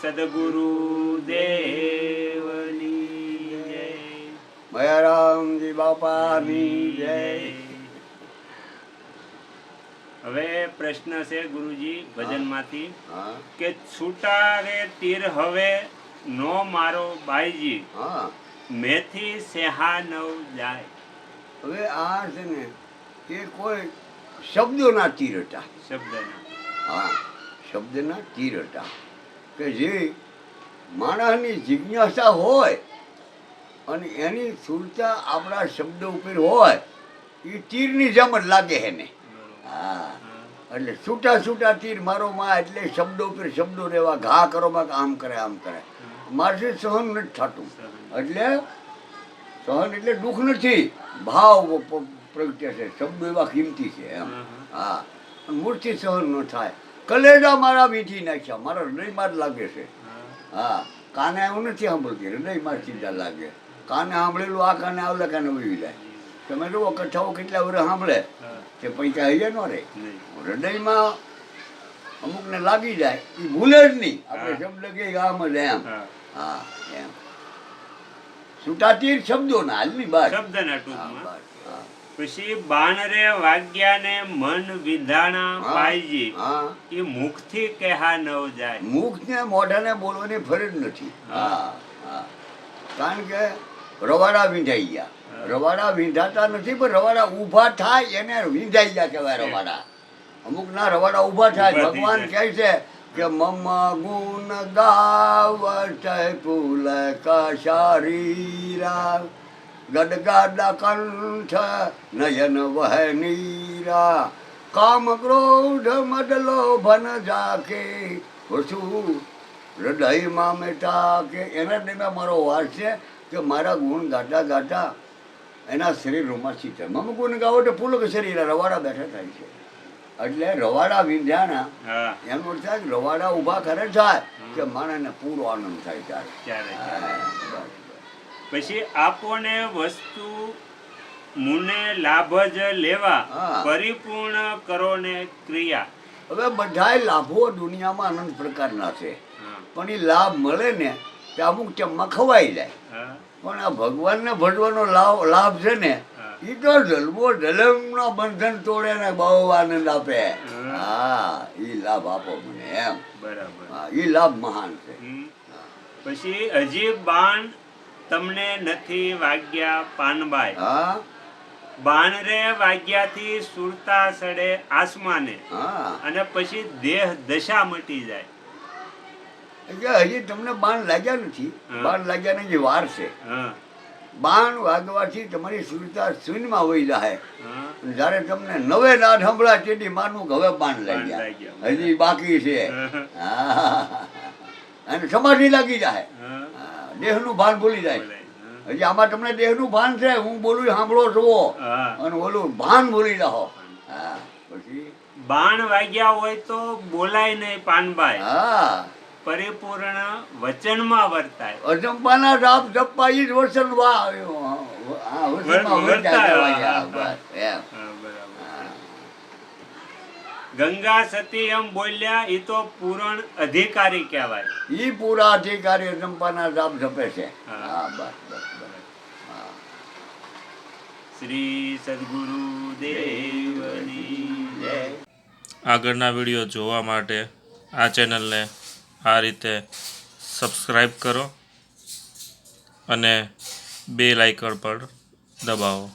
સદગુરુ દેવની જય. મયારામજી બાપાની જય. હવે પ્રશ્ન છે ગુરુજી ભજનમાંથી હા કે છૂટા રે તીર હવે નો મારો બાઈજી હા મેથી સેહા નવ જાય. હવે આ છે ને એ કોઈ શબ્દોના તીર હતા. શબ્દના હા શબ્દના તીર હતા કે જે માણસની જિજ્ઞાસા હોય અને એની સુરતા આપણા શબ્દ ઉપર હોય એ તીરની જેમ જ લાગે એને. હા એટલે છૂટા છૂટા તીર મારો માં એટલે શબ્દો ઉપર શબ્દો રહેવા ઘા કરો માં આમ કરે આમ કરે મારથી સહન નથી થતું. એટલે સહન એટલે દુઃખ નથી, ભાવ પ્રગટે છે. શબ્દો એવા કિંમતી છે એમ. હા મૂર્તિ સહન ન થાય. કલેજા મારા વીંટી નાખ્યા, મારા હૃદયમાં જ લાગે છે. હા કાને એવું નથી સાંભળતી, હૃદયમાં સીધા લાગે. કાને સાંભળેલું આ કાને આવલે કાને વહી જાય. તમે જુઓ કથાઓ કેટલા વર્ષ સાંભળે તે પૈસા હૈયા ન રહે. હૃદયમાં અમુકને લાગી જાય એ ભૂલે જ નહીં. આપણે શબ્દ કે આમ જ એમ. હા એમ છૂટા તીર શબ્દોના હાલની બાત. શબ્દના ટૂંકમાં. પછી બાણ રે વાગ્યા ને મન વિધાણા પાઈજી એ મુખથી કહા નવ જાય. મુખને મોઢાને બોલવાની ફરજ નથી. હા હા કારણ કે રવાડા વીંધાઈ ગયા. રવાડા વીંધાતા નથી પણ રવાડા ઊભા થાય એને વીંધાઈ ગયા કહેવાય રવાડા. અમુક ના રવાડા ઊભા થાય. ભગવાન કહે છે કે મમ ગુણ ગાવત પુલક શરીરા ગડગાડા કંઠ નયન વહનીરા કામ ક્રોધ મદલો ભન જાકે વસુ હૃદયમાં મેટા કે એના દેના મારો વાસ છે કે મારા ગુણ ગાતા ગાતા એના શરીરોમાં ચિત્ર મમ ગુણ ગાવો તો પુલક શરીર રવાડા બેઠા થાય છે. એટલે રવાડા વિંધ્યાના એનો અર્થ થાય રવાડા ઊભા કરે થાય કે માણસને પૂરો આનંદ થાય ત્યારે. પછી આપોને વસ્તુ મુને લાભ જ લેવા પરિપૂર્ણ કરો ને ક્રિયા. હવે બધાય લાભો દુનિયામાં અનંત પ્રકારના છે પણ એ લાભ મળે ને તે અમુક ટાઈમમાં ખવાઈ જાય. પણ આ ભગવાનને ભજવાનો લાભ છે ને એ તો જલમો જલમનો બંધન તોડે ને બહુ આનંદ આપે. હા એ લાભ આપો મને એમ. બરાબર. હા એ લાભ મહાન છે. પછી હજી બાણ તમને નથી વાગ્યા પાનબાઈ. હા બાણ રે વાગ્યાથી સુરતા સડે આસમાને અને પછી દેહ દશા મટી જાય. એટલે હજી તમને બાણ લાગ્યા નથી. બાણ લાગ્યાની જે વાર છે. બાણ વાગવાથી તમારી સુરતા શૂન્યમાં વહી જાય. જયારે તમને નવે નાદ સંભળાય તેથી માનું કે હવે બાણ લાગ્યા, હજી બાકી છે. અને સમાધિ લાગી જાય, દેહનું ભાન ભૂલી જાય. હજી આમાં તમને દેહનું ભાન છે, હું બોલું સાંભળો છો અને ઓલું ભાન ભૂલી જાઓ. પછી બાણ વાગ્યા હોય તો બોલાય નહીં પાનબાઈ. હા પરિપૂર્ણ વચનમાં વર્તાય. અજંપાના જાપ જપવા ઈ જ વચન ગંગા સતી એમ બોલ્યા એ તો પૂરણ અધિકારી કહેવાય. ઈ પૂરા અધિકારી અજંપાના જાપ જપે છે. શ્રી સદગુરુ દેવની જય. આગળના વિડીયો જોવા માટે આ ચેનલને આ રીતે સબસ્ક્રાઈબ કરો અને બેલ આઇકન પર દબાવો.